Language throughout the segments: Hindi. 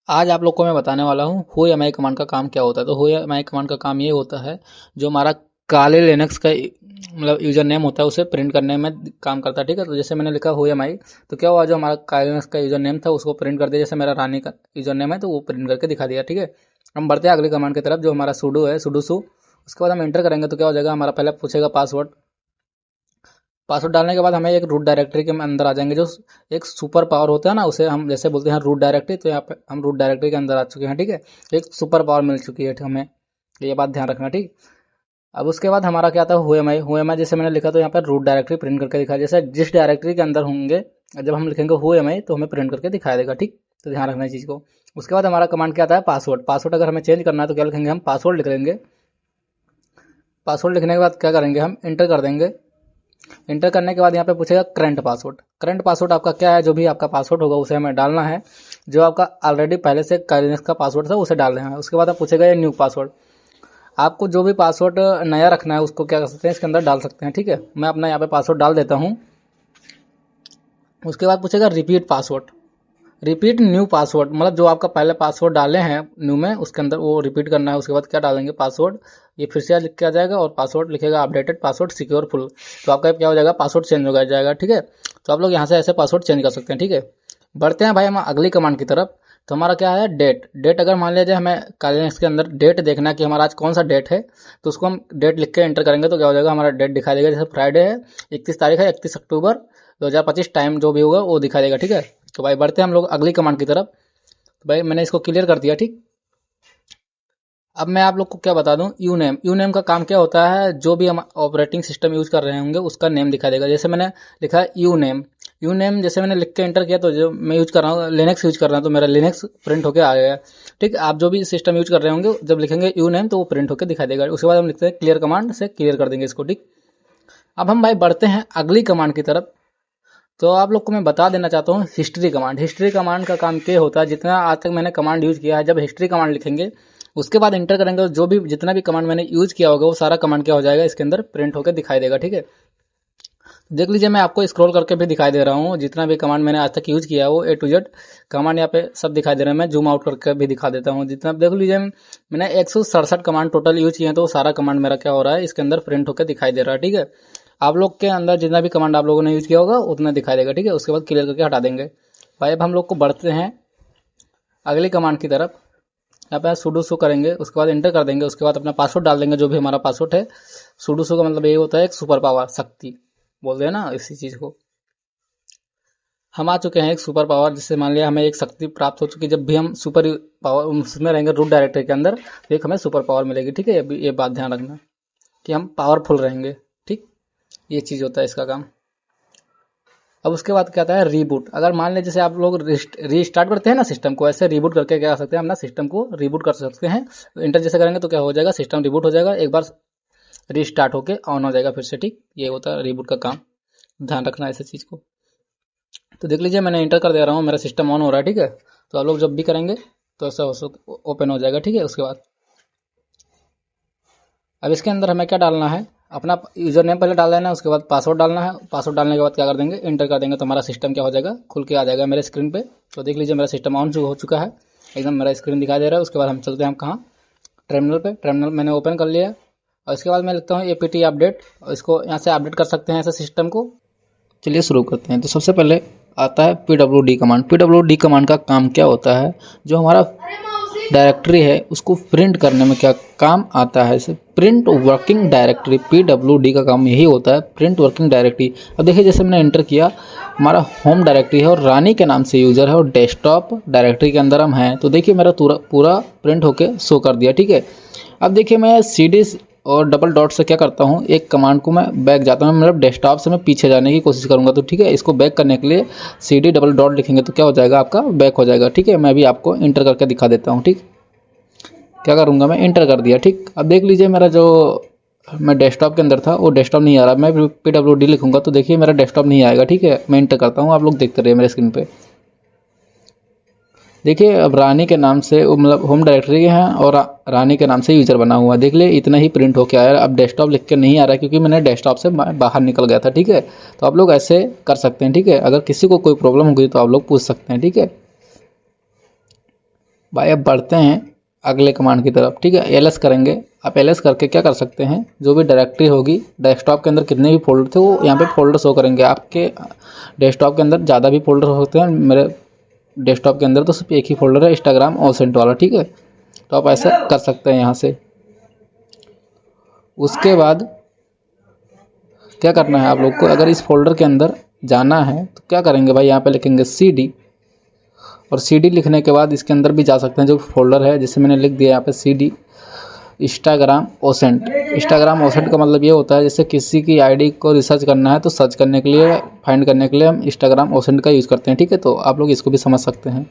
आज आप लोग को मैं बताने वाला हूँ हु एम आई कमांड का काम क्या होता है। तो हु एम आई कमांड का काम ये होता है, जो हमारा काले लिनक्स का यूजर नेम होता है उसे प्रिंट करने में काम करता है। ठीक है, तो जैसे मैंने लिखा हु एम आई, तो क्या हुआ, जो हमारा काले लिनक्स का यूजर नेम था उसको प्रिंट कर दिया। जैसे मेरा रानी का यूजर नेम है तो वो प्रिंट करके दिखा दिया। ठीक है, हम बढ़ते हैं अगली कमांड की तरफ, जो हमारा सुडो है, सुडो सु। उसके बाद हम एंटर करेंगे तो क्या हो जाएगा, हमारा पहले पूछेगा पासवर्ड। पासवर्ड डालने के बाद हमें एक रूट डायरेक्टरी के अंदर आ जाएंगे। जो एक सुपर पावर होता है ना, उसे हम जैसे बोलते हैं रूट डायरेक्टरी, तो यहाँ पे हम रूट डायरेक्टरी के अंदर आ चुके हैं। ठीक है, एक सुपर पावर मिल चुकी है हमें, ये बात ध्यान रखना। ठीक, अब उसके बाद हमारा क्या आता है, हु एम आई जैसे मैंने लिखा तो यहाँ पर रूट डायरेक्टरी प्रिंट करके दिखाया। जैसे जिस डायरेक्टरी के अंदर होंगे, जब हम लिखेंगे हु एम आई तो हमें प्रिंट करके दिखाया देगा। ठीक, तो ध्यान रखना इस चीज़ को। उसके बाद हमारा कमांड क्या आता है, पासवर्ड। पासवर्ड अगर हमें चेंज करना है तो क्या लिखेंगे, हम पासवर्ड लिख लेंगे। पासवर्ड लिखने के बाद क्या करेंगे, हम इंटर कर देंगे। इंटर करने के बाद यहाँ पे पूछेगा करंट पासवर्ड। करंट पासवर्ड आपका क्या है, जो भी आपका पासवर्ड होगा उसे हमें डालना है। जो आपका ऑलरेडी पहले से काइनेक्स का पासवर्ड था उसे डालना है। उसके बाद आप पूछेगा ये न्यू पासवर्ड। आपको जो भी पासवर्ड नया रखना है उसको क्या कर सकते हैं, इसके अंदर डाल सकते हैं। ठीक है, मैं अपना यहाँ पे पासवर्ड डाल देता हूँ। उसके बाद पूछेगा repeat password, repeat new password, मतलब जो आपका पहले पासवर्ड डाले हैं न्यू में उसके अंदर वो रिपीट करना है। उसके बाद क्या डालेंगे, पासवर्ड, ये फिर से लिख के आ जाएगा और पासवर्ड लिखेगा अपडेटेड पासवर्ड सिक्योर फुल। तो आपका क्या हो जाएगा, पासवर्ड चेंज हो जाएगा। ठीक है, तो आप लोग यहाँ से ऐसे पासवर्ड चेंज कर सकते हैं। ठीक है, बढ़ते हैं भाई हम अगली कमांड की तरफ। तो हमारा क्या है, डेट। डेट अगर मान लीजिए हमें कैलेंडर के अंदर डेट देखना है कि हमारा आज कौन सा डेट है, तो उसको हम डेट लिख के एंटर करेंगे तो क्या हो जाएगा, हमारा डेट दिखाई देगा। जैसे फ्राइडे है, 31 तारीख है, 31 अक्टूबर 2025, टाइम जो भी होगा वो दिखाई देगा। ठीक है, तो भाई बढ़ते हैं हम लोग अगली कमांड की तरफ। तो भाई मैंने इसको क्लियर कर दिया। ठीक, अब मैं आप लोग को क्या बता दूं, यू नेम। यू नेम का काम क्या होता है, जो भी हम ऑपरेटिंग सिस्टम यूज कर रहे होंगे उसका नेम दिखा देगा। जैसे मैंने लिखा है यू नेम, यू नेम जैसे मैंने लिख के एंटर किया तो जो मैं यूज कर रहा हूँ लिनक्स यूज कर रहा हूँ तो मेरा लिनक्स प्रिंट होकर आ गया। ठीक, आप जो भी सिस्टम यूज कर रहे होंगे जब लिखेंगे यू नेम तो वो प्रिंट होकर दिखा देगा। उसके बाद हम लिखते हैं क्लियर कमांड से क्लियर कर देंगे इसको। ठीक, अब हम भाई बढ़ते हैं अगली कमांड की तरफ। तो आप लोग को मैं बता देना चाहता हूँ हिस्ट्री कमांड। हिस्ट्री कमांड का काम क्या होता है, जितना आज तक मैंने कमांड यूज किया है, जब हिस्ट्री कमांड लिखेंगे उसके बाद इंटर करेंगे तो जो भी जितना भी कमांड मैंने यूज किया होगा वो सारा कमांड क्या हो जाएगा, इसके अंदर प्रिंट होकर दिखाई देगा। ठीक है, देख लीजिए मैं आपको स्क्रॉल करके भी दिखाई दे रहा हूँ, जितना भी कमांड मैंने आज तक यूज किया है वो ए टू जेड कमांड यहाँ पे सब दिखाई दे रहा है। मैं जूम आउट करके भी दिखा देता हूँ। जितना देख लीजिए मैंने 167 कमांड टोटल यूज किए हैं, तो वो सारा कमांड मेरा क्या हो रहा है, इसके अंदर प्रिंट होकर दिखाई दे रहा है। ठीक है, आप लोग के अंदर जितना भी कमांड आप लोगों ने यूज किया होगा उतना दिखाई देगा। ठीक है, उसके बाद क्लियर करके हटा देंगे। भाई अब हम लोग को बढ़ते हैं अगली कमांड की तरफ। यहाँ पे सुडो सु करेंगे, उसके बाद इंटर कर देंगे। उसके बाद अपना पासवर्ड डाल देंगे, जो भी हमारा पासवर्ड है। सुडो सु का मतलब ये होता है एक सुपर पावर, शक्ति बोलते हैं ना इसी चीज को। हम आ चुके हैं एक सुपर पावर, जिससे मान लिया हमें एक शक्ति प्राप्त हो चुकी है। जब भी हम सुपर पावर उसमें रहेंगे रूट डायरेक्टरी के अंदर तो एक हमें सुपर पावर मिलेगी। ठीक है, ये बात ध्यान रखना कि हम पावरफुल रहेंगे। ठीक, ये चीज होता है इसका काम। अब उसके बाद क्या आता है, रीबूट। अगर मान लीजिए जैसे आप लोग रीस्टार्ट करते हैं ना सिस्टम को, ऐसे रीबूट करके क्या कर सकते हैं, अपना सिस्टम को रीबूट कर सकते हैं। तो इंटर जैसे करेंगे तो क्या हो जाएगा, सिस्टम रिबूट हो जाएगा, एक बार रीस्टार्ट होके ऑन हो जाएगा फिर से। ठीक, ये होता है रीबूट का काम, ध्यान रखना ऐसे चीज को। तो देख लीजिए मैंने इंटर कर दे रहा हूँ, मेरा सिस्टम ऑन हो रहा है। ठीक है, तो आप लोग जब भी करेंगे तो ऐसा ओपन हो जाएगा। ठीक है, उसके बाद अब इसके अंदर हमें क्या डालना है, अपना यूजर नेम पहले डाल देना है, उसके बाद पासवर्ड डालना है। पासवर्ड डालने के बाद क्या कर देंगे, इंटर कर देंगे तो हमारा सिस्टम क्या हो जाएगा, खुल के आ जाएगा मेरे स्क्रीन पे। तो देख लीजिए मेरा सिस्टम ऑन हो चुका है, एकदम मेरा स्क्रीन दिखाई दे रहा है। उसके बाद हम चलते हैं हम कहाँ, टर्मिनल पे। टर्मिनल मैंने ओपन कर लिया और इसके बाद मैं लिखता हूँ एपीटी अपडेट, और इसको यहाँ से अपडेट कर सकते हैं ऐसे सिस्टम को। चलिए शुरू करते हैं। तो सबसे पहले आता है पीडब्ल्यूडी कमांड। पीडब्ल्यूडी कमांड का काम क्या होता है, जो हमारा डायरेक्टरी है उसको प्रिंट करने में क्या काम आता है, इसे प्रिंट वर्किंग डायरेक्टरी। पीडब्ल्यूडी का काम यही होता है, प्रिंट वर्किंग डायरेक्टरी। अब देखिए जैसे मैंने एंटर किया, हमारा होम डायरेक्टरी है और रानी के नाम से यूजर है और डेस्कटॉप डायरेक्टरी के अंदर हम हैं। तो देखिए मेरा पूरा प्रिंट होके शो कर दिया। ठीक है, अब देखिए मैं सीडी और डबल डॉट से क्या करता हूँ, एक कमांड को मैं बैक जाता हूँ, मतलब डेस्कटॉप से मैं पीछे जाने की कोशिश करूँगा। तो ठीक है, इसको बैक करने के लिए सीडी डबल डॉट लिखेंगे तो क्या हो जाएगा, आपका बैक हो जाएगा। ठीक है, मैं भी आपको इंटर करके दिखा देता हूँ। ठीक, क्या करूँगा, मैं इंटर कर दिया। ठीक, अब देख लीजिए मेरा जो मैं डेस्कटॉप के अंदर था वो डेस्कटॉप नहीं आ रहा। मैं PWD लिखूंगा तो देखिए मेरा डेस्कटॉप नहीं आएगा। ठीक है, मैं इंटर करता हूँ, आप लोग देखते रहिए मेरे स्क्रीन पे। देखिए अब रानी के नाम से मतलब होम डायरेक्टरी के हैं और रानी के नाम से यूजर बना हुआ, देख ले इतना ही प्रिंट होके आया। अब डेस्कटॉप लिख के नहीं आ रहा है क्योंकि मैंने डेस्कटॉप से बाहर निकल गया था। ठीक है, तो आप लोग ऐसे कर सकते हैं। ठीक है, अगर किसी को कोई प्रॉब्लम होगी तो आप लोग पूछ सकते हैं। ठीक है, भाई अब बढ़ते हैं अगले कमांड की तरफ, ठीक है। एलएस करेंगे। आप एलएस करके क्या कर सकते हैं, जो भी डायरेक्टरी होगी डेस्कटॉप के अंदर कितने भी फोल्डर थे वो यहाँ पे फोल्डर शो करेंगे। आपके डेस्कटॉप के अंदर ज़्यादा भी फोल्डर होते हैं, मेरे डेस्कटॉप के अंदर तो सिर्फ एक ही फोल्डर है, इंस्टाग्राम ओसेंट वाला, ठीक है। तो आप ऐसा कर सकते हैं यहाँ से। उसके बाद क्या करना है आप लोग को, अगर इस फोल्डर के अंदर जाना है तो क्या करेंगे भाई, यहाँ पे लिखेंगे CD, और CD लिखने के बाद इसके अंदर भी जा सकते हैं जो फोल्डर है, जिसे मैंने लिख दिया यहाँ पे CD Instagram OSINT. Instagram OSINT का मतलब ये होता है जैसे किसी की आईडी को रिसर्च करना है तो सर्च करने के लिए, फाइंड करने के लिए हम इंस्टाग्राम ओसेंट का यूज़ करते हैं, ठीक है। तो आप लोग इसको भी समझ सकते हैं।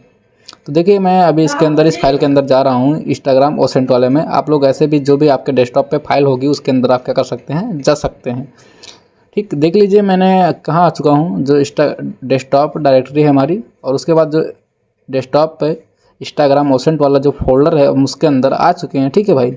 तो देखिए मैं अभी इसके अंदर इस फाइल के अंदर जा रहा हूँ इंस्टाग्राम ओसेंट वाले में। आप लोग ऐसे भी जो भी आपके डेस्कटॉप पे फाइल होगी उसके अंदर आप क्या कर सकते हैं, जा सकते हैं, ठीक। देख लीजिए मैंने कहाँ आ चुका हूँ, जो डेस्कटॉप डायरेक्टरी है हमारी, और उसके बाद जो डेस्कटॉप पे इंस्टाग्राम ओसेंट वाला जो फोल्डर है हम उसके अंदर आ चुके हैं, ठीक है भाई।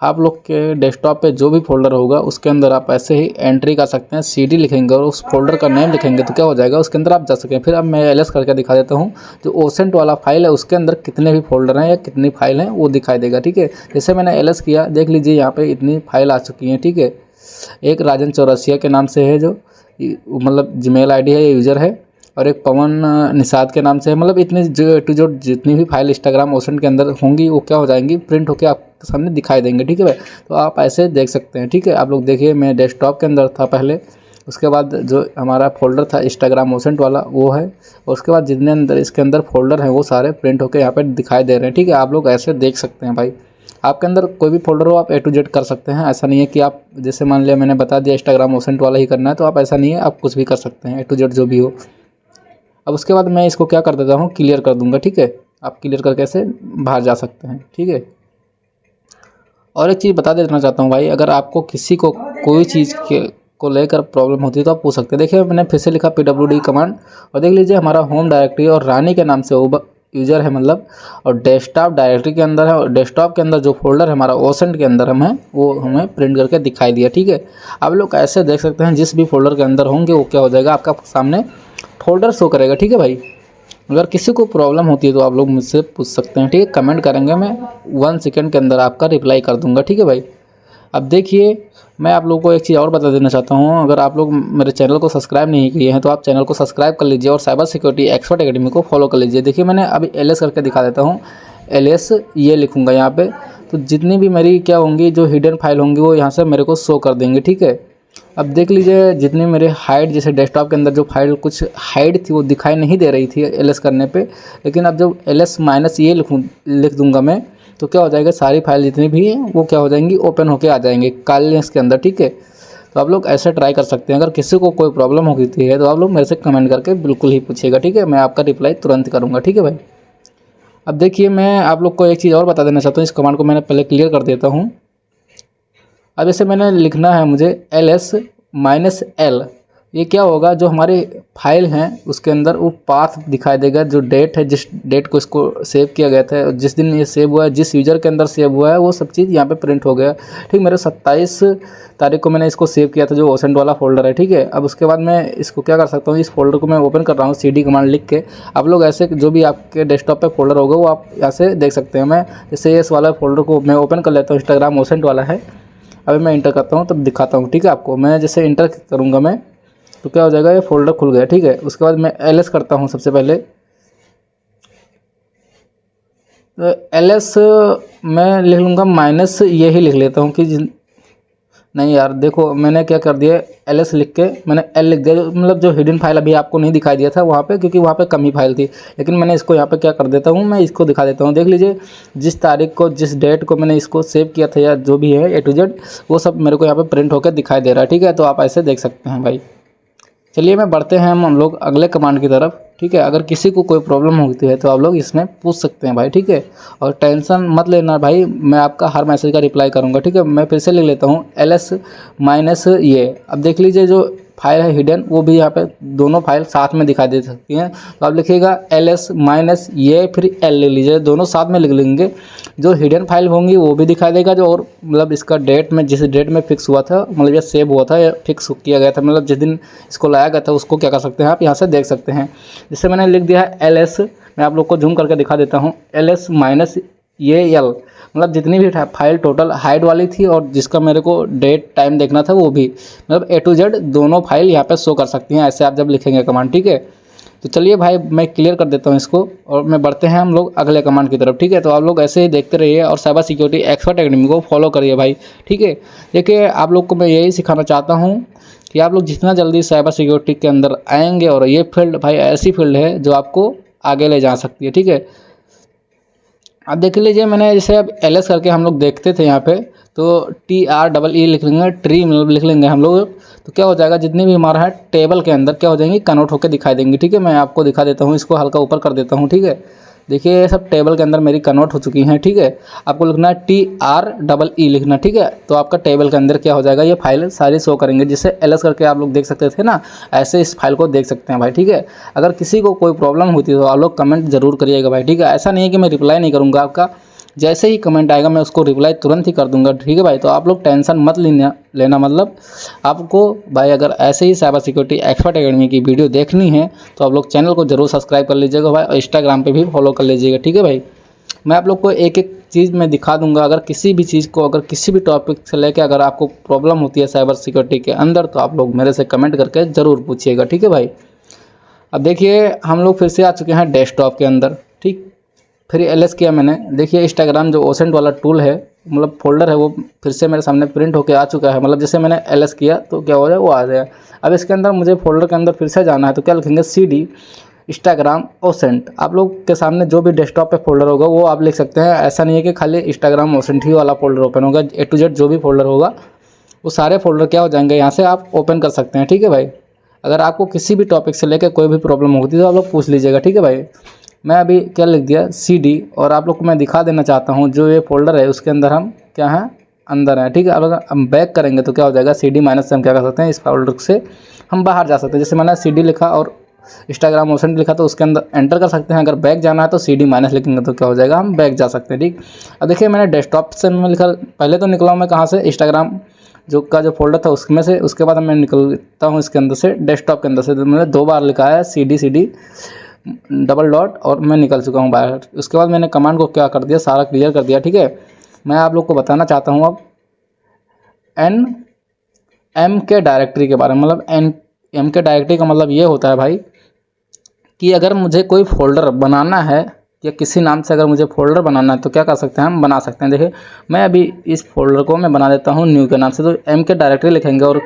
आप लोग के डेस्कटॉप पे जो भी फोल्डर होगा उसके अंदर आप ऐसे ही एंट्री कर सकते हैं, CD लिखेंगे और उस फोल्डर का नेम लिखेंगे तो क्या हो जाएगा, उसके अंदर आप जा सकें। फिर अब मैं एलएस करके दिखा देता हूँ, जो ओसेंट वाला फाइल है उसके अंदर कितने भी फोल्डर हैं या कितनी फाइल हैं वो दिखाई देगा, ठीक है। जैसे मैंने एलएस किया, देख लीजिए यहाँ पे इतनी फाइल आ चुकी हैं, ठीक है। एक राजन चौरसिया के नाम से है, जो मतलब जीमेल ID है, ये यूज़र है, और एक पवन निषाद के नाम से है। मतलब इतनी टू जो जितनी भी फाइल इंस्टाग्राम ओसेंट के अंदर होंगी वो क्या हो जाएंगी, प्रिंट होकर आपके सामने दिखाई देंगे, ठीक है भाई। तो आप ऐसे देख सकते हैं, ठीक है। आप लोग देखिए मैं डेस्कटॉप के अंदर था पहले, उसके बाद जो हमारा फोल्डर था इंस्टाग्राम ओसेंट वाला वो है, और उसके बाद जितने अंदर इसके अंदर फोल्डर हैं वो सारे प्रिंट होकर यहाँ पर दिखाई दे रहे हैं, ठीक है। आप लोग ऐसे देख सकते हैं भाई। आपके अंदर कोई भी फोल्डर हो आप A to Z कर सकते हैं। ऐसा नहीं है कि आप जैसे मान लिया मैंने बता दिया इंस्टाग्राम ओसेंट वाला ही करना है, तो आप ऐसा नहीं है, आप कुछ भी कर सकते हैं, A to Z जो भी हो। अब उसके बाद मैं इसको क्या कर देता हूँ, क्लियर कर दूंगा, ठीक है। आप क्लियर करके ऐसे बाहर जा सकते हैं, ठीक है। और एक चीज़ बता देना चाहता हूँ भाई, अगर आपको किसी को कोई चीज़ के को लेकर प्रॉब्लम होती है तो आप पूछ सकते हैं। देखिए मैंने फिर से लिखा PWD कमांड, और देख लीजिए हमारा होम डायरेक्टरी और रानी के नाम से यूज़र है मतलब, और डेस्कटॉप डायरेक्टरी के अंदर है, और डेस्कटॉप के अंदर जो फोल्डर है हमारा ओसेंट के अंदर हम है वो हमें प्रिंट करके दिखाई दिया, ठीक है। आप लोग ऐसे देख सकते हैं, जिस भी फोल्डर के अंदर होंगे वो क्या हो जाएगा, आपका सामने फोल्डर शो करेगा, ठीक है भाई। अगर किसी को प्रॉब्लम होती है तो आप लोग मुझसे पूछ सकते हैं, ठीक है। कमेंट करेंगे, मैं 1 सेकंड के अंदर आपका रिप्लाई कर दूंगा, ठीक है भाई। अब देखिए मैं आप लोगों को एक चीज़ और बता देना चाहता हूँ, अगर आप लोग मेरे चैनल को सब्सक्राइब नहीं किए हैं तो आप चैनल को सब्सक्राइब कर लीजिए और साइबर सिक्योरिटी एक्सपर्ट एकेडमी को फॉलो कर लीजिए। देखिए मैंने अभी एलएस करके दिखा देता हूँ, एलएस ये लिखूँगा यहाँ पे, तो जितनी भी मेरी क्या होंगी जो हिडन फाइल होंगी वो यहाँ से मेरे को शो कर देंगे, ठीक है। अब देख लीजिए जितनी मेरे हाइड, जैसे डेस्कटॉप के अंदर जो फाइल कुछ हाइड थी वो दिखाई नहीं दे रही थी एलएस करने पे, लेकिन अब जब LS- ये लिख दूंगा मैं तो क्या हो जाएगा, सारी फाइल जितनी भी हैं वो क्या हो जाएंगी, ओपन होके आ जाएंगे काइलिनेस के अंदर, ठीक है। तो आप लोग ऐसे ट्राई कर सकते हैं। अगर किसी को कोई प्रॉब्लम होती है तो आप लोग मेरे से कमेंट करके बिल्कुल ही पूछिएगा, ठीक है। मैं आपका रिप्लाई तुरंत करूँगा, ठीक है भाई। अब देखिए मैं आप लोग को एक चीज़ और बता देना चाहता हूँ, इस कमांड को मैंने पहले क्लियर कर देता हूँ। अब इसे मैंने लिखना है मुझे LS-L, ये क्या होगा, जो हमारे फाइल हैं उसके अंदर वो पाथ दिखाई देगा, जो डेट है, जिस डेट को इसको सेव किया गया था, जिस दिन ये सेव हुआ है, जिस यूज़र के अंदर सेव हुआ है वो सब चीज़ यहाँ पे प्रिंट हो गया, ठीक। मेरे 27 तारीख को मैंने इसको सेव किया था, जो ओसेंट वाला फोल्डर है, ठीक है। अब उसके बाद मैं इसको क्या कर सकता हूँ, इस फोल्डर को मैं ओपन कर रहा हूँ CD कमांड लिख के। आप लोग ऐसे जो भी आपके डेस्कटॉप पर फोल्डर होगा वो आप यहाँ से देख सकते हैं। मैं जैसे इस वाला फोल्डर को मैं ओपन कर लेता हूँ, इंस्टाग्राम ओसेंट वाला है। अभी मैं इंटर करता हूँ तब दिखाता हूँ, ठीक है आपको। मैं जैसे इंटर करूँगा मैं तो क्या हो जाएगा, ये फोल्डर खुल गया, ठीक है। उसके बाद मैं LS करता हूँ सबसे पहले, तो LS मैं लिख लूँगा माइनस, ये ही लिख लेता हूँ कि नहीं यार देखो मैंने क्या कर दिया, LS लिख के मैंने L लिख दिया, मतलब जो हिडन फाइल अभी आपको नहीं दिखाई दिया था वहाँ पे, क्योंकि वहाँ पे कम ही फाइल थी, लेकिन मैंने इसको यहाँ पे क्या कर देता हूँ, मैं इसको दिखा देता हूँ। देख लीजिए जिस तारीख को, जिस डेट को मैंने इसको सेव किया था या जो भी है A to Z, वो सब मेरे को यहाँ पे प्रिंट होकर दिखाई दे रहा है, ठीक है। तो आप ऐसे देख सकते हैं भाई। चलिए मैं बढ़ते हैं हम लोग अगले कमांड की तरफ, ठीक है। अगर किसी को कोई प्रॉब्लम होती है तो आप लोग इसमें पूछ सकते हैं भाई, ठीक है। और टेंशन मत लेना भाई, मैं आपका हर मैसेज का रिप्लाई करूंगा, ठीक है। मैं फिर से लिख लेता हूँ LS- ये। अब देख लीजिए जो फाइल है हिडन वो भी यहाँ पे दोनों फाइल साथ में दिखाई दे सकती हैं, तो आप लिखिएगा LS- ये फिर L ले लीजिए, दोनों साथ में लिख लेंगे। जो हिडन फाइल होंगी वो भी दिखाई देगा, जो और मतलब इसका डेट में, जिस डेट में फिक्स हुआ था, मतलब ये सेव हुआ था या फिक्स किया गया था, मतलब जिस दिन इसको लाया गया था उसको क्या कर सकते हैं आप यहाँ से देख सकते हैं। जिससे मैंने लिख दिया है LS मैं आप लोग को जूम करके दिखा देता हूँ। ls माइनस ये एल, मतलब जितनी भी फाइल टोटल हाइड वाली थी और जिसका मेरे को डेट टाइम देखना था वो भी, मतलब A to Z दोनों फाइल यहाँ पे शो कर सकती हैं ऐसे आप जब लिखेंगे कमांड, ठीक है। तो चलिए भाई मैं क्लियर कर देता हूँ इसको और मैं बढ़ते हैं हम लोग अगले कमांड की तरफ, ठीक है। तो आप लोग ऐसे ही देखते रहिए और साइबर सिक्योरिटी एक्सपर्ट एकेडमी को फॉलो करिए भाई, ठीक है। देखिए आप लोग को मैं यही सिखाना चाहता हूँ कि आप लोग जितना जल्दी साइबर सिक्योरिटी के अंदर आएंगे, और ये फील्ड भाई ऐसी फील्ड है जो आपको आगे ले जा सकती है, ठीक है। अब देख लीजिए मैंने जैसे अब LS करके हम लोग देखते थे यहाँ पे, तो TREE लिख लेंगे, ट्री मतलब लिख लेंगे हम लोग, तो क्या हो जाएगा जितनी भी हमारा है टेबल के अंदर क्या हो जाएंगी, कन्वर्ट होकर दिखाई देंगी, ठीक है। मैं आपको दिखा देता हूँ, इसको हल्का ऊपर कर देता हूँ, ठीक है। देखिए ये सब टेबल के अंदर मेरी कन्वर्ट हो चुकी हैं, ठीक है। आपको लिखना है TREE लिखना, ठीक है। तो आपका टेबल के अंदर क्या हो जाएगा, ये फाइल सारी शो करेंगे, जिससे LS करके आप लोग देख सकते थे ना, ऐसे इस फाइल को देख सकते हैं भाई, ठीक है। अगर किसी को कोई प्रॉब्लम होती है तो आप लोग कमेंट जरूर करिएगा भाई, ठीक है। ऐसा नहीं है कि मैं रिप्लाई नहीं करूँगा आपका, जैसे ही कमेंट आएगा मैं उसको रिप्लाई तुरंत ही कर दूंगा, ठीक है भाई। तो आप लोग टेंशन मत लेना मतलब आपको भाई अगर ऐसे ही साइबर सिक्योरिटी एक्सपर्ट एकेडमी की वीडियो देखनी है तो आप लोग चैनल को जरूर सब्सक्राइब कर लीजिएगा भाई, और इंस्टाग्राम पे भी फॉलो कर लीजिएगा, ठीक है भाई। मैं आप लोग को एक एक चीज़ में दिखा दूंगा, अगर किसी भी चीज़ को, अगर किसी भी टॉपिक से लेकर अगर आपको प्रॉब्लम होती है साइबर सिक्योरिटी के अंदर, तो आप लोग मेरे से कमेंट करके ज़रूर पूछिएगा, ठीक है भाई। अब देखिए हम लोग फिर से आ चुके हैं डेस्कटॉप के अंदर, ठीक। फिर LS किया मैंने, देखिए इंस्टाग्राम जो ओसेंट वाला टूल है, मतलब फोल्डर है, वो फिर से मेरे सामने प्रिंट होके आ चुका है। मतलब जैसे मैंने LS किया तो क्या हो जाए वो आ जाए। अब इसके अंदर मुझे फोल्डर के अंदर फिर से जाना है, तो क्या लिखेंगे CD इंस्टाग्राम ओसेंट। आप लोग के सामने जो भी डेस्कटॉप पे फोल्डर होगा वो आप लिख सकते हैं, ऐसा नहीं है कि खाली इंस्टाग्राम ओसेंट ही वाला फोल्डर ओपन होगा। A to Z जो भी फोल्डर होगा वो सारे फोल्डर क्या हो जाएंगे, यहाँ से आप ओपन कर सकते हैं, ठीक है भाई। अगर आपको किसी भी टॉपिक से लेकर कोई भी प्रॉब्लम होती है तो आप लोग पूछ लीजिएगा, ठीक है भाई। मैं अभी क्या लिख दिया CD, और आप लोग को मैं दिखा देना चाहता हूँ जो ये फोल्डर है उसके अंदर हम क्या है, अंदर है, ठीक है। अब अगर हम बैक करेंगे तो क्या हो जाएगा, CD माइनस से हम क्या कर सकते हैं, इस फोल्डर से हम बाहर जा सकते हैं। जैसे मैंने CD लिखा और इंस्टाग्राम ओसेंट लिखा तो उसके अंदर एंटर कर सकते हैं। अगर बैक जाना है तो CD माइनस लिखेंगे तो क्या हो जाएगा, हम बैक जा सकते हैं, ठीक। अब देखिए मैंने डेस्कटॉप से मैं लिखा, पहले तो निकला हूँ मैं कहाँ से, इंस्टाग्राम जो फोल्डर था उसमें से, उसके बाद मैं निकलता हूँ इसके अंदर से, डेस्कटॉप के अंदर से। तो मैंने 2 बार लिखा है CD डबल डॉट और मैं निकल चुका हूँ बाहर। उसके बाद मैंने कमांड को क्या कर दिया, सारा क्लियर कर दिया, ठीक है। मैं आप लोग को बताना चाहता हूँ अब NM के डायरेक्टरी के बारे में। मतलब NM के डायरेक्टरी का मतलब ये होता है भाई कि अगर मुझे कोई फोल्डर बनाना है या किसी नाम से अगर मुझे फोल्डर बनाना है तो क्या कर सकते हैं, हम बना सकते हैं। देखिए मैं अभी इस फोल्डर को मैं बना देता हूँ न्यू के नाम से, तो M के डायरेक्टरी लिखेंगे और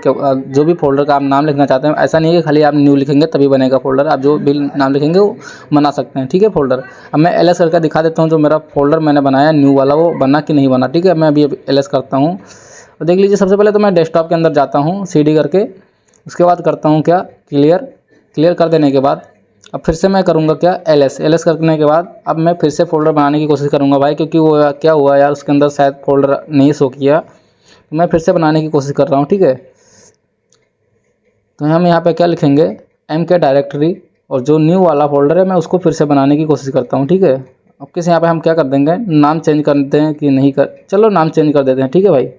जो भी फोल्डर का आप नाम लिखना चाहते हैं, ऐसा नहीं है कि खाली आप न्यू लिखेंगे तभी बनेगा फोल्डर, आप जो भी नाम लिखेंगे वो बना सकते हैं, ठीक है फोल्डर। अब मैं LS करके दिखा देता हूँ जो मेरा फोल्डर मैंने बनाया न्यू वाला वो बना कि नहीं बना, ठीक है। मैं अभी LS करता हूँ और देख लीजिए, सबसे पहले तो मैं डेस्कटॉप के अंदर जाता हूँ CD करके, उसके बाद करता हूँ क्या, क्लियर कर देने के बाद अब फिर से मैं करूँगा क्या, LS करने के बाद अब मैं फिर से फोल्डर बनाने की कोशिश करूँगा भाई, क्योंकि वो क्या हुआ यार उसके अंदर शायद फोल्डर नहीं शो किया, तो मैं फिर से बनाने की कोशिश कर रहा हूँ, ठीक है। तो हम यहाँ पे क्या लिखेंगे, M के डायरेक्टरी, और जो न्यू वाला फोल्डर है मैं उसको फिर से बनाने की कोशिश करता हूँ, ठीक है। अब किस यहाँ पे हम क्या कर देंगे, नाम चेंज करते हैं कि नहीं कर, चलो नाम चेंज कर देते हैं, ठीक है भाई।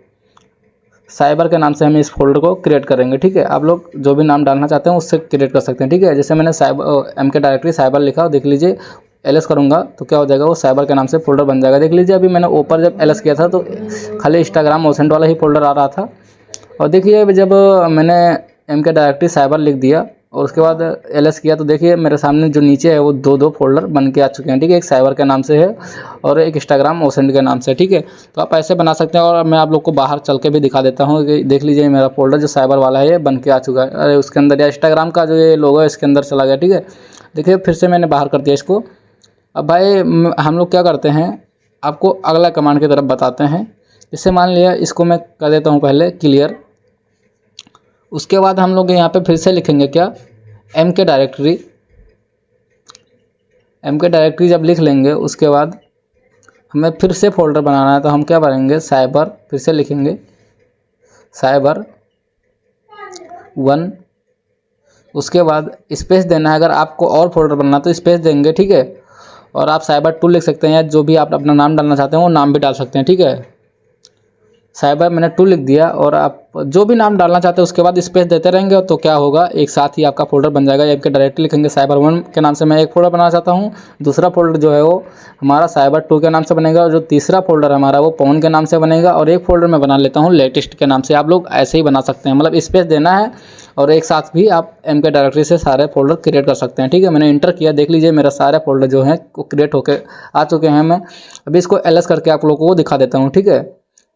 साइबर के नाम से हम इस फोल्डर को क्रिएट करेंगे, ठीक है। आप लोग जो भी नाम डालना चाहते हैं उससे क्रिएट कर सकते हैं, ठीक है। जैसे मैंने M के डायरेक्टरी साइबर लिखा, देख लीजिए LS करूँगा तो क्या हो जाएगा, वो साइबर के नाम से फोल्डर बन जाएगा। देख लीजिए अभी मैंने ऊपर जब LS किया था तो खाली इंस्टाग्राम ओसेंट वाला ही फोल्डर आ रहा था, और देखिए जब मैंने M के डायरेक्टरी साइबर लिख दिया और उसके बाद LS किया तो देखिए मेरे सामने जो नीचे है वो 2 फोल्डर बन के आ चुके हैं, ठीक है। एक साइबर के नाम से है और एक इंस्टाग्राम ओसेंट के नाम से, ठीक है। तो आप ऐसे बना सकते हैं, और मैं आप लोग को बाहर चल के भी दिखा देता हूँ कि देख लीजिए मेरा फोल्डर जो साइबर वाला है ये बन के आ चुका है। अरे उसके अंदर या इंस्टाग्राम का जो ये लोगो है इसके अंदर चला गया, ठीक है। देखिए फिर से मैंने बाहर कर दिया इसको। अब भाई हम लोग क्या करते हैं, आपको अगला कमांड की तरफ बताते हैं। इससे मान लिया इसको मैं कर देता हूँ पहले क्लियर, उसके बाद हम लोग यहाँ पे फिर से लिखेंगे क्या, M के डायरेक्टरी जब लिख लेंगे उसके बाद हमें फिर से फोल्डर बनाना है, तो हम क्या करेंगे, साइबर फिर से लिखेंगे साइबर 1, उसके बाद स्पेस देना है। अगर आपको और फोल्डर बनाना तो स्पेस देंगे, ठीक है। और आप साइबर 2 लिख सकते हैं, या जो भी आप अपना नाम डालना चाहते हैं वो नाम भी डाल सकते हैं, ठीक है। साइबर मैंने 2 लिख दिया, और आप जो भी नाम डालना चाहते हैं उसके बाद स्पेस देते रहेंगे तो क्या होगा, एक साथ ही आपका फोल्डर बन जाएगा। एम के डायरेक्टली लिखेंगे साइबर 1 के नाम से मैं एक फोल्डर बनाना चाहता हूँ, दूसरा फोल्डर जो है वो हमारा साइबर 2 के नाम से बनेगा, और जो तीसरा फोल्डर हमारा वो पवन के नाम से बनेगा, और एक फोल्डर मैं बना लेता हूँ लेटेस्ट के नाम से। आप लोग ऐसे ही बना सकते हैं, मतलब स्पेस देना है और एक साथ भी आप एम के डायरेक्टरी से सारे फोल्डर क्रिएट कर सकते हैं। ठीक है, मैंने इंटर किया, देख लीजिए मेरा सारे फोल्डर जो हैं वो क्रिएट होकर आ चुके हैं। मैं अभी इसको एलएस करके आप लोगों को दिखा देता हूँ। ठीक है,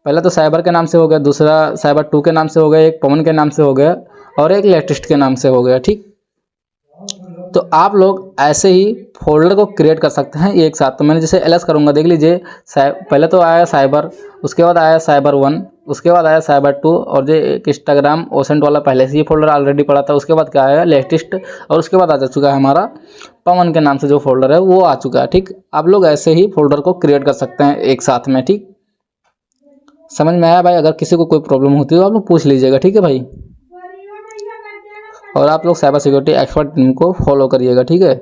पहले तो साइबर के नाम से हो गया, दूसरा साइबर 2 के नाम से हो गया, एक पवन के नाम से हो गया, और एक लेटेस्ट के नाम से हो गया। ठीक, तो आप लोग ऐसे ही फोल्डर को क्रिएट कर सकते हैं एक साथ। तो मैंने जैसे एलएस करूँगा, देख लीजिए पहले तो आया साइबर, उसके बाद आया साइबर 1, उसके बाद आया साइबर 2, और जो एक इंस्टाग्राम ओसेंट वाला पहले से ही फोल्डर ऑलरेडी पड़ा था, उसके बाद क्या आया लेटेस्ट, और उसके बाद आ जा चुका है हमारा पवन के नाम से जो फोल्डर है वो आ चुका है। ठीक, आप लोग ऐसे ही फोल्डर को क्रिएट कर सकते हैं एक साथ में। ठीक, समझ में आया भाई? अगर किसी को कोई प्रॉब्लम होती है तो आप लोग पूछ लीजिएगा। ठीक है भाई, और आप लोग साइबर सिक्योरिटी एक्सपर्ट टीम को फॉलो करिएगा। ठीक है,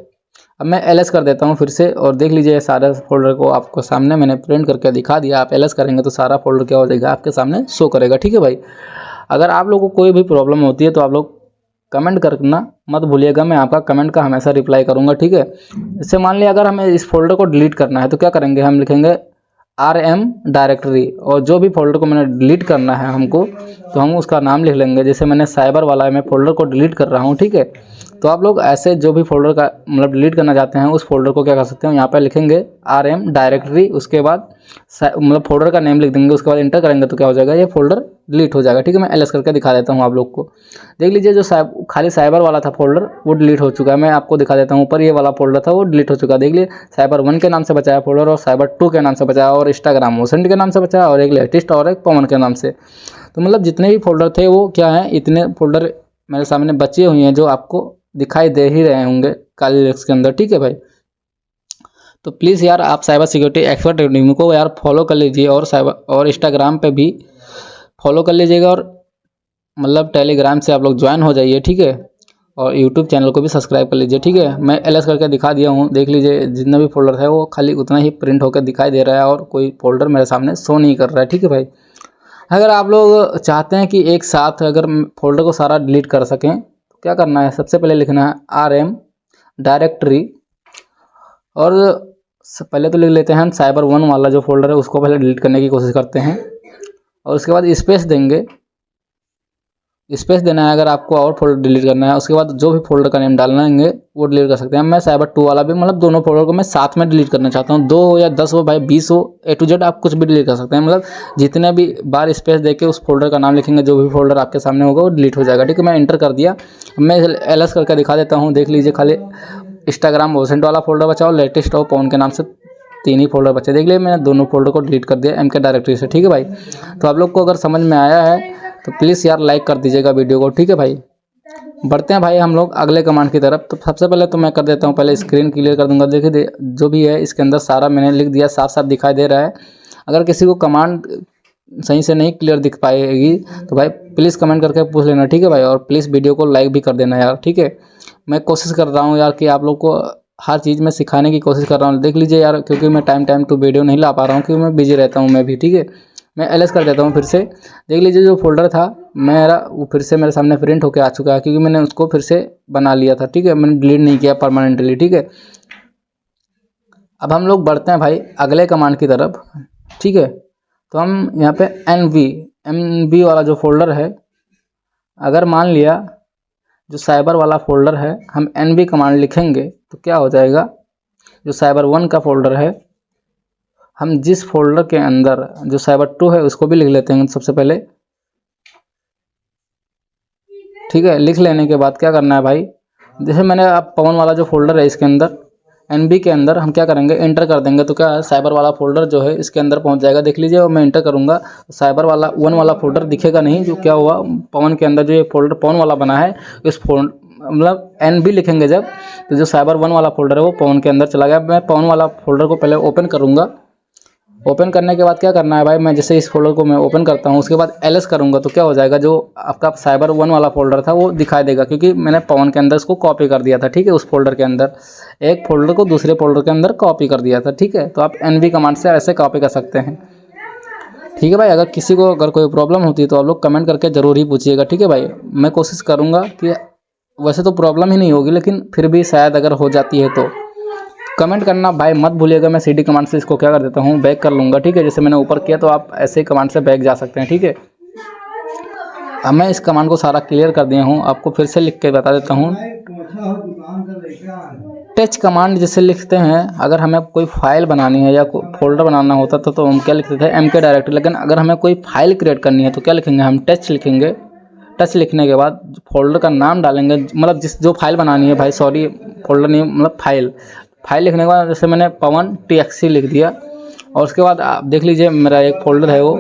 अब मैं एलएस कर देता हूँ फिर से, और देख लीजिए सारे फोल्डर को आपको सामने मैंने प्रिंट करके दिखा दिया। आप एलएस करेंगे तो सारा फोल्डर क्या हो जाएगा, आपके सामने शो करेगा। ठीक है भाई, अगर आप लोगों को कोई भी प्रॉब्लम होती है तो आप लोग कमेंट करना मत भूलिएगा, मैं आपका कमेंट का हमेशा रिप्लाई करूँगा। ठीक है, इससे मान लिया अगर हमें इस फोल्डर को डिलीट करना है तो क्या करेंगे, हम लिखेंगे RM डायरेक्टरी, और जो भी फोल्डर को मैंने डिलीट करना है हमको, तो हम उसका नाम लिख लेंगे। जैसे मैंने साइबर वाला मैं फोल्डर को डिलीट कर रहा हूँ। ठीक है, तो आप लोग ऐसे जो भी फोल्डर का मतलब डिलीट करना चाहते हैं उस फोल्डर को क्या कर सकते हैं, यहाँ पे लिखेंगे RM डायरेक्टरी, उसके बाद मतलब फोल्डर का नेम लिख देंगे, उसके बाद इंटर करेंगे तो क्या हो जाएगा, ये फोल्डर डिलीट हो जाएगा। ठीक है, मैं एलएस करके दिखा देता हूँ आप लोग को। देख लीजिए जो खाली साइबर वाला था फोल्डर वो डिलीट हो चुका है। मैं आपको दिखा देता हूँ, ऊपर ये वाला फोल्डर था वो डिलीट हो चुका है। देख लीजिए साइबर 1 के नाम से बचाया फोल्डर, और साइबर 2 के नाम से बचाया, और इंस्टाग्राम मोसेंट के नाम से बचाया, और एक लेटेस्ट और एक पवन के नाम से। तो मतलब जितने भी फोल्डर थे वो क्या है, इतने फोल्डर मेरे सामने बचे हुए हैं जो आपको दिखाई दे ही रहे होंगे काली लिस्ट के अंदर। ठीक है भाई, तो प्लीज़ यार आप साइबर सिक्योरिटी एक्सपर्ट टीम को यार फॉलो कर लीजिए, और और इंस्टाग्राम पे भी फॉलो कर लीजिएगा, और मतलब टेलीग्राम से आप लोग ज्वाइन हो जाइए। ठीक है, और यूट्यूब चैनल को भी सब्सक्राइब कर लीजिए। ठीक है, मैं एलएस करके दिखा दिया हूँ, देख लीजिए जितना भी फोल्डर है वो खाली उतना ही प्रिंट होकर दिखाई दे रहा है, और कोई फोल्डर मेरे सामने शो नहीं कर रहा है। ठीक है भाई, अगर आप लोग चाहते हैं कि एक साथ अगर फोल्डर को सारा डिलीट कर सकें तो क्या करना है, सबसे पहले लिखना है RM डायरेक्टरी, और पहले तो लिख लेते हैं हम साइबर 1 वाला जो फोल्डर है उसको पहले डिलीट करने की कोशिश करते हैं, और उसके बाद स्पेस देंगे, स्पेस देना है अगर आपको और फोल्डर डिलीट करना है। उसके बाद जो भी फोल्डर का नेम डालेंगे वो डिलीट कर सकते हैं। मैं साइबर 2 वाला भी मतलब दोनों फोल्डर को मैं साथ में डिलीट करना चाहता हूँ, 2 हो या 10 हो भाई, 20 हो, A to Z आप कुछ भी डिलीट कर सकते हैं। मतलब जितने भी बार स्पेस देके उस फोल्डर का नाम लिखेंगे जो भी फोल्डर आपके सामने होगा वो डिलीट हो जाएगा। ठीक है, मैं इंटर कर दिया, मैं एलएस करके दिखा देता हूँ। देख लीजिए खाली इंस्टाग्राम ओसेंट वाला फोल्डर बचा और लेटेस्ट और पवन के नाम से 3 ही फोल्डर बचे। देख लीजिए मैंने दोनों फोल्डर को डिलीट कर दिया MK डायरेक्टरी से। ठीक है भाई, तो आप लोग को अगर समझ में आया है तो प्लीज़ यार लाइक कर दीजिएगा वीडियो को। ठीक है भाई, बढ़ते हैं भाई हम लोग अगले कमांड की तरफ। तो सबसे पहले तो मैं कर देता हूँ, पहले स्क्रीन क्लियर कर दूंगा। देखिए जो भी है इसके अंदर सारा मैंने लिख दिया, साफ साफ दिखाई दे रहा है। अगर किसी को कमांड सही से नहीं क्लियर दिख पाएगी तो भाई प्लीज़ कमेंट करके पूछ लेना। ठीक है भाई, और प्लीज़ वीडियो को लाइक भी कर देना यार। ठीक है, मैं कोशिश कर रहा हूँ यार कि आप लोग को हर चीज़ में सिखाने की कोशिश कर रहा हूँ। देख लीजिए यार, क्योंकि मैं टाइम टू वीडियो नहीं ला पा रहा हूँ क्योंकि मैं बिजी रहता हूँ मैं भी। ठीक है, मैं एलएस कर देता हूँ फिर से। देख लीजिए जो फोल्डर था मेरा वो फिर से मेरे सामने प्रिंट होकर आ चुका है, क्योंकि मैंने उसको फिर से बना लिया था। ठीक है, मैंने डिलीट नहीं किया परमानेंटली। ठीक है, अब हम लोग बढ़ते हैं भाई अगले कमांड की तरफ। ठीक है, तो हम यहाँ पे NV वाला जो फोल्डर है, अगर मान लिया जो साइबर वाला फोल्डर है हम NV कमांड लिखेंगे तो क्या हो जाएगा, जो साइबर 1 का फोल्डर है हम जिस फोल्डर के अंदर जो साइबर 2 है उसको भी लिख लेते हैं सबसे पहले। ठीक है, लिख लेने के बाद क्या करना है भाई, जैसे मैंने अब पवन वाला जो फोल्डर है इसके अंदर NV के अंदर हम क्या करेंगे, एंटर कर देंगे तो क्या है साइबर वाला फोल्डर जो है इसके अंदर पहुंच जाएगा। देख लीजिए मैं एंटर करूंगा तो साइबर वाला 1 वाला फोल्डर दिखेगा नहीं, जो क्या हुआ पवन के अंदर जो ये फोल्डर पवन वाला बना है इस मतलब NV लिखेंगे जब तो जो साइबर 1 वाला फोल्डर है वो पवन के अंदर चला गया। मैं पवन वाला फोल्डर को पहले ओपन करूँगा। ओपन करने के बाद क्या करना है भाई, मैं जैसे इस फोल्डर को मैं ओपन करता हूँ उसके बाद एलएस करूँगा तो क्या हो जाएगा, जो आपका साइबर 1 वाला फोल्डर था वो दिखाई देगा, क्योंकि मैंने पवन के अंदर उसको कॉपी कर दिया था। ठीक है, उस फोल्डर के अंदर एक फोल्डर को दूसरे फोल्डर के अंदर कॉपी कर दिया था। ठीक है, तो आप NV कमांड से ऐसे कॉपी कर सकते हैं। ठीक है भाई। अगर किसी को अगर कोई प्रॉब्लम होती है तो आप लोग कमेंट करके ज़रूर ही पूछिएगा, ठीक है भाई। मैं कोशिश करूँगा कि वैसे तो प्रॉब्लम ही नहीं होगी, लेकिन फिर भी शायद अगर हो जाती है तो कमेंट करना भाई मत भूलिएगा। मैं CD कमांड से इसको क्या कर देता हूँ, बैक कर लूँगा, ठीक है। जैसे मैंने ऊपर किया तो आप ऐसे ही कमांड से बैक जा सकते हैं, ठीक है। अब मैं इस कमांड को सारा क्लियर कर दिया हूँ, आपको फिर से लिख के बता देता हूँ। टच कमांड जिसे लिखते हैं, अगर हमें कोई फाइल बनानी है या फोल्डर बनाना होता तो हम क्या लिखते थे, MK डायरेक्टरी। लेकिन अगर हमें कोई फाइल क्रिएट करनी है तो क्या लिखेंगे, हम टच लिखेंगे। टच लिखने के बाद फोल्डर का नाम डालेंगे, मतलब जो फाइल बनानी है भाई, सॉरी फोल्डर नहीं, मतलब फाइल लिखने के बाद जैसे मैंने पवन TXT लिख दिया, और उसके बाद आप देख लीजिए मेरा एक फोल्डर है वो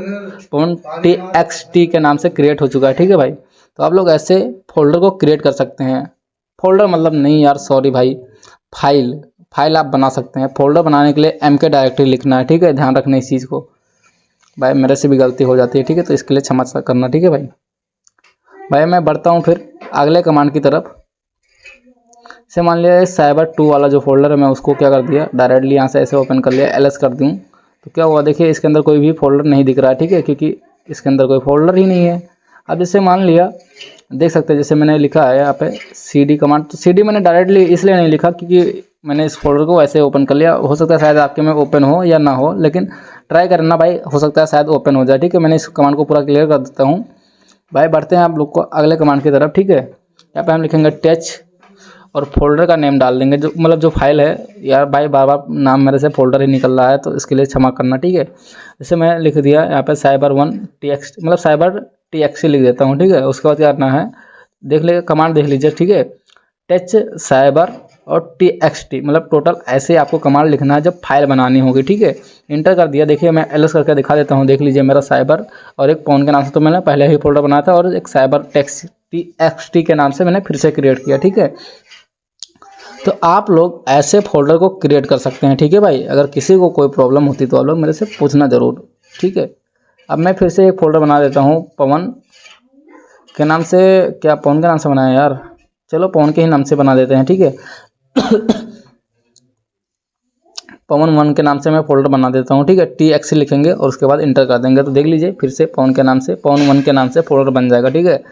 पवन TXT के नाम से क्रिएट हो चुका है, ठीक है भाई। तो आप लोग ऐसे फोल्डर को क्रिएट कर सकते हैं। फोल्डर मतलब नहीं यार, सॉरी भाई, फाइल आप बना सकते हैं। फोल्डर बनाने के लिए MK डायरेक्टरी लिखना है, ठीक है। ध्यान रखना इस चीज़ को भाई, मेरे से भी गलती हो जाती है, ठीक है। तो इसके लिए क्षमा करना, ठीक है भाई। मैं बढ़ता हूँ फिर अगले कमांड की तरफ। से मान लिया Cyber2 वाला जो फोल्डर है, मैं उसको क्या कर दिया, डायरेक्टली यहाँ से ऐसे ओपन कर लिया, LS कर दूँ तो क्या हुआ, देखिए इसके अंदर कोई भी फोल्डर नहीं दिख रहा है, ठीक है, क्योंकि इसके अंदर कोई फोल्डर ही नहीं है। अब जैसे मान लिया, देख सकते हैं जैसे मैंने लिखा है यहाँ पे CD कमांड, तो CD मैंने डायरेक्टली इसलिए नहीं लिखा क्योंकि मैंने इस फोल्डर को ऐसे ओपन कर लिया। हो सकता है शायद आपके में ओपन हो या ना हो, लेकिन ट्राई करना भाई, हो सकता है शायद ओपन हो जाए, ठीक है। मैंने इस कमांड को पूरा क्लियर कर देता हूँ भाई। बढ़ते हैं आप लोग को अगले कमांड की तरफ, ठीक है। यहाँ पे हम लिखेंगे टच और फोल्डर का नेम डाल देंगे, जो मतलब जो फाइल है। यार भाई बार बार नाम मेरे से फोल्डर ही निकल रहा है, तो इसके लिए क्षमा करना, ठीक है। जैसे मैं लिख दिया यहाँ पे Cyber1 TXT, मतलब Cyber TXT लिख देता हूँ, ठीक है। उसके बाद क्या करना है, देख लीजिए कमांड देख लीजिए, ठीक है। टच साइबर और TXT, मतलब टोटल ऐसे आपको कमांड लिखना है जब फाइल बनानी होगी, ठीक है। इंटर कर दिया। देखिए मैं LS करके दिखा देता हूँ, देख लीजिए मेरा साइबर और एक पवन के नाम से तो मैंने पहले ही फोल्डर बनाया था, और एक Cyber TXT के नाम से मैंने फिर से क्रिएट किया, ठीक है। तो आप लोग ऐसे फोल्डर को क्रिएट कर सकते हैं, ठीक है भाई। अगर किसी को कोई प्रॉब्लम होती तो आप लोग मेरे से पूछना ज़रूर, ठीक है। अब मैं फिर से एक फोल्डर बना देता हूँ पवन के नाम से। क्या पवन के नाम से बनाया यार, चलो पवन के ही नाम से बना देते हैं, ठीक है। Pवन1 के नाम से मैं फोल्डर बना देता हूँ, ठीक है। TXT लिखेंगे और उसके बाद इंटर कर देंगे, तो देख लीजिए फिर से पवन के नाम से, Pवन1 के नाम से फोल्डर बन जाएगा, ठीक है।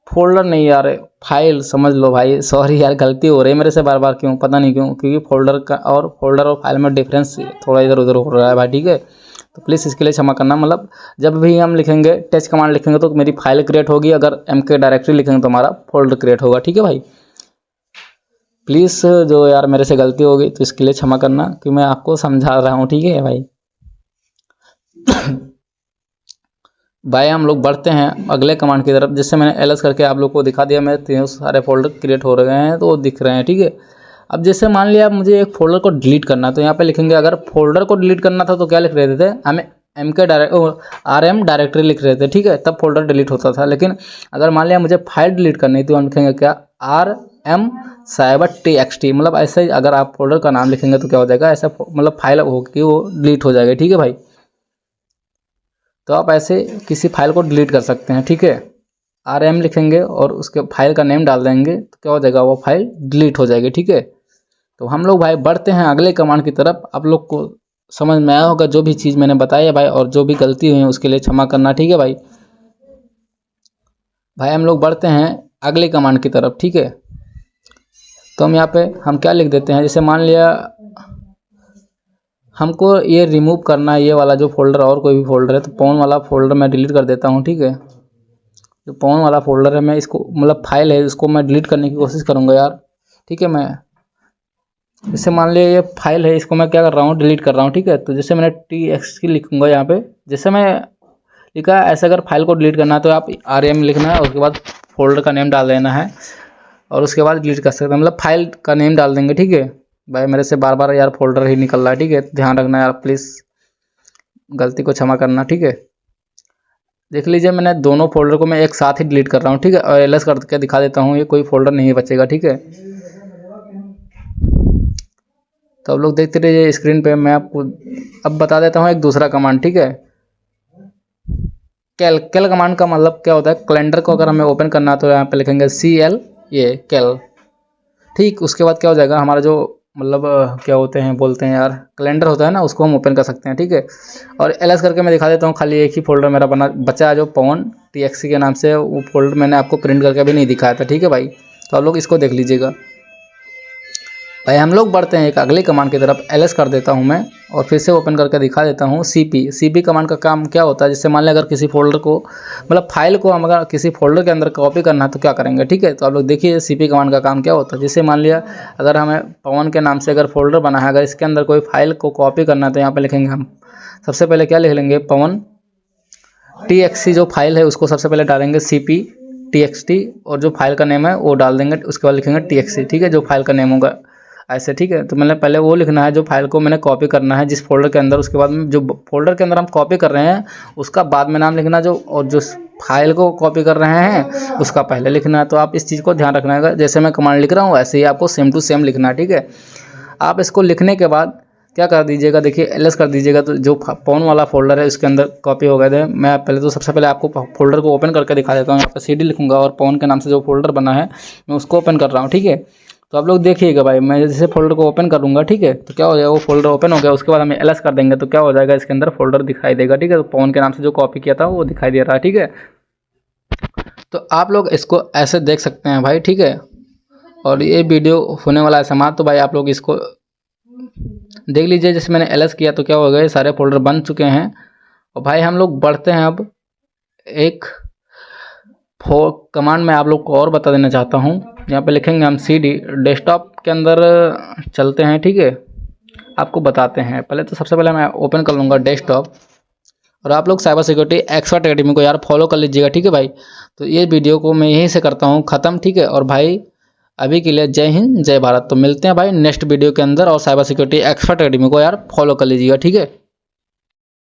फोल्डर नहीं यार, फाइल समझ लो भाई, सॉरी यार, गलती हो रही है मेरे से बार बार, क्यों पता नहीं क्यों, क्योंकि फोल्डर और फाइल में डिफरेंस थोड़ा इधर उधर हो रहा है भाई, ठीक है। तो प्लीज़ इसके लिए क्षमा करना। मतलब जब भी हम लिखेंगे टच कमांड लिखेंगे तो मेरी फाइल क्रिएट होगी, अगर MK डायरेक्टरी लिखेंगे तो हमारा फोल्डर क्रिएट होगा, ठीक है भाई। प्लीज़ जो यार मेरे से गलती हो गई तो इसके लिए क्षमा करना, कि मैं आपको समझा रहा हूँ, ठीक है भाई। भाई हम लोग बढ़ते हैं अगले कमांड की तरफ। जैसे मैंने LS करके आप लोग को दिखा दिया, मेरे 3 सारे फोल्डर क्रिएट हो रहे हैं, तो वो दिख रहे हैं, ठीक है। अब जैसे मान लिया मुझे एक फोल्डर को डिलीट करना है, तो यहाँ पे लिखेंगे, अगर फोल्डर को डिलीट करना था तो क्या लिख रहे थे, हमें RM डायरेक्टरी लिख रहे थे, ठीक है, तब फोल्डर डिलीट होता था। लेकिन अगर मान लिया मुझे फाइल डिलीट करनी थी तो हम लिखेंगे क्या, RM Cyber TXT, मतलब ऐसे ही अगर आप फोल्डर का नाम लिखेंगे तो क्या हो जाएगा, ऐसा मतलब फाइल होगी वो डिलीट हो जाएगा, ठीक है भाई। तो आप ऐसे किसी फाइल को डिलीट कर सकते हैं, ठीक है। RM लिखेंगे और उसके फाइल का नेम डाल देंगे तो क्या हो जाएगा, वो फाइल डिलीट हो जाएगी, ठीक है। तो हम लोग भाई बढ़ते हैं अगले कमांड की तरफ। आप लोग को समझ में आया होगा जो भी चीज़ मैंने बताई है भाई, और जो भी गलती हुई है उसके लिए क्षमा करना, ठीक है भाई। हम लोग बढ़ते हैं अगले कमांड की तरफ, ठीक है। तो हम यहाँ पे हम क्या लिख देते हैं, जैसे मान लिया हमको ये रिमूव करना है, ये वाला जो फोल्डर और कोई भी फोल्डर है, तो पवन वाला फोल्डर मैं डिलीट कर देता हूँ, ठीक है। जो पवन वाला फोल्डर है, मैं इसको मतलब फाइल है, इसको मैं डिलीट करने की कोशिश करूँगा यार, ठीक है। मैं जैसे मान लिया ये फाइल है, इसको मैं क्या कर रहा हूँ, डिलीट कर रहा हूँ, ठीक है। तो जैसे मैंने TXT लिखूँगा यहाँ पे, जैसे मैं लिखा ऐसे, अगर फाइल को डिलीट करना है तो आप RM लिखना है, उसके बाद फोल्डर का नेम डाल देना है, और उसके बाद डिलीट कर सकते हैं, मतलब फाइल का नेम डाल देंगे, ठीक है भाई। मेरे से बार बार यार फोल्डर ही निकल रहा है, ठीक है। ध्यान रखना यार, प्लीज़ गलती को क्षमा करना, ठीक है। देख लीजिए मैंने दोनों फोल्डर को मैं एक साथ ही डिलीट कर रहा हूँ, ठीक है। और LS करके दिखा देता हूँ, ये कोई फोल्डर नहीं बचेगा, ठीक है। तो आप लोग देखते रहिए स्क्रीन पे, मैं आपको अब बता देता हूँ एक दूसरा कमांड, ठीक है। कैल कमांड का मतलब क्या होता है, कैलेंडर को अगर हमें ओपन करना है तो यहाँ पे लिखेंगे CL, ये कैल, ठीक। उसके बाद क्या हो जाएगा, हमारा जो मतलब क्या होते हैं बोलते हैं यार, कैलेंडर होता है ना, उसको हम ओपन कर सकते हैं। ठीक है, और एलएस करके मैं दिखा देता हूँ। खाली एक ही फोल्डर मेरा बचा है जो पवन TXT के नाम से, वो फोल्डर मैंने आपको प्रिंट करके भी नहीं दिखाया था। ठीक है भाई, तो आप लोग इसको देख लीजिएगा। भाई हम लोग बढ़ते हैं एक अगली कमांड की तरफ। एलएस कर देता हूं मैं और फिर से ओपन करके दिखा देता हूं। सीपी कमांड का काम क्या होता है, जैसे मान लें अगर किसी फोल्डर को, मतलब फाइल को हम अगर किसी फोल्डर के अंदर कॉपी करना है तो क्या करेंगे। ठीक है, तो आप लोग देखिए सीपी कमांड का काम क्या होता है। जैसे मान लिया अगर हमें पवन के नाम से अगर फोल्डर बना है, अगर इसके अंदर कोई फाइल को कॉपी करना है तो यहाँ पर लिखेंगे हम, सबसे पहले क्या लिख लेंगे, पवन TXT जो फाइल है उसको सबसे पहले डालेंगे CP TXT, और जो फाइल का नेम है वो डाल देंगे, उसके बाद लिखेंगे TXT। ठीक है, जो फाइल का नेम होगा ऐसे। ठीक है, तो मैंने पहले वो लिखना है जो फाइल को मैंने कॉपी करना है जिस फोल्डर के अंदर, उसके बाद में जो फोल्डर के अंदर हम कॉपी कर रहे हैं उसका बाद में नाम लिखना, जो और जो फाइल को कॉपी कर रहे हैं उसका पहले लिखना है। तो आप इस चीज़ को ध्यान रखना है, जैसे मैं कमांड लिख रहा हूँ वैसे ही आपको सेम टू सेम लिखना है। ठीक है, आप इसको लिखने के बाद क्या कर दीजिएगा, देखिए एलएस कर दीजिएगा, तो जो पवन वाला फोल्डर है उसके अंदर कॉपी हो गए थे। मैं पहले तो सबसे पहले आपको फोल्डर को ओपन करके दिखा देता हूँ। यहाँ पर CD लिखूंगा और पवन के नाम से जो फोल्डर बना है मैं उसको ओपन कर रहा हूँ। ठीक है, तो आप लोग देखिएगा भाई, मैं जैसे फोल्डर को ओपन करूँगा, ठीक है, तो क्या हो जाएगा, वो फोल्डर ओपन हो गया। उसके बाद हमें एलएस कर देंगे तो क्या हो जाएगा, इसके अंदर फोल्डर दिखाई देगा। ठीक है, तो पवन के नाम से जो कॉपी किया था वो दिखाई दे रहा है। ठीक है, तो आप लोग इसको ऐसे देख सकते हैं भाई। ठीक है, और ये वीडियो होने वाला है समाप्त, तो भाई आप लोग इसको देख लीजिए। जैसे मैंने एलएस किया तो क्या हो गया, सारे फोल्डर बन चुके हैं। और भाई हम लोग बढ़ते हैं अब एक कमांड में आप लोग को और बता देना चाहता हूँ। यहाँ पे लिखेंगे हम CD, डेस्कटॉप के अंदर चलते हैं। ठीक है, आपको बताते हैं। पहले तो सबसे पहले मैं ओपन कर लूँगा डेस्कटॉप, और आप लोग साइबर सिक्योरिटी एक्सपर्ट एकेडमी को यार फॉलो कर लीजिएगा। ठीक है भाई, तो ये वीडियो को मैं यहीं से करता हूँ ख़त्म। ठीक है, और भाई अभी के लिए जय हिंद जय भारत। तो मिलते हैं भाई नेक्स्ट वीडियो के अंदर, और साइबर सिक्योरिटी एक्सपर्ट एकेडमी को यार फॉलो कर लीजिएगा। ठीक है।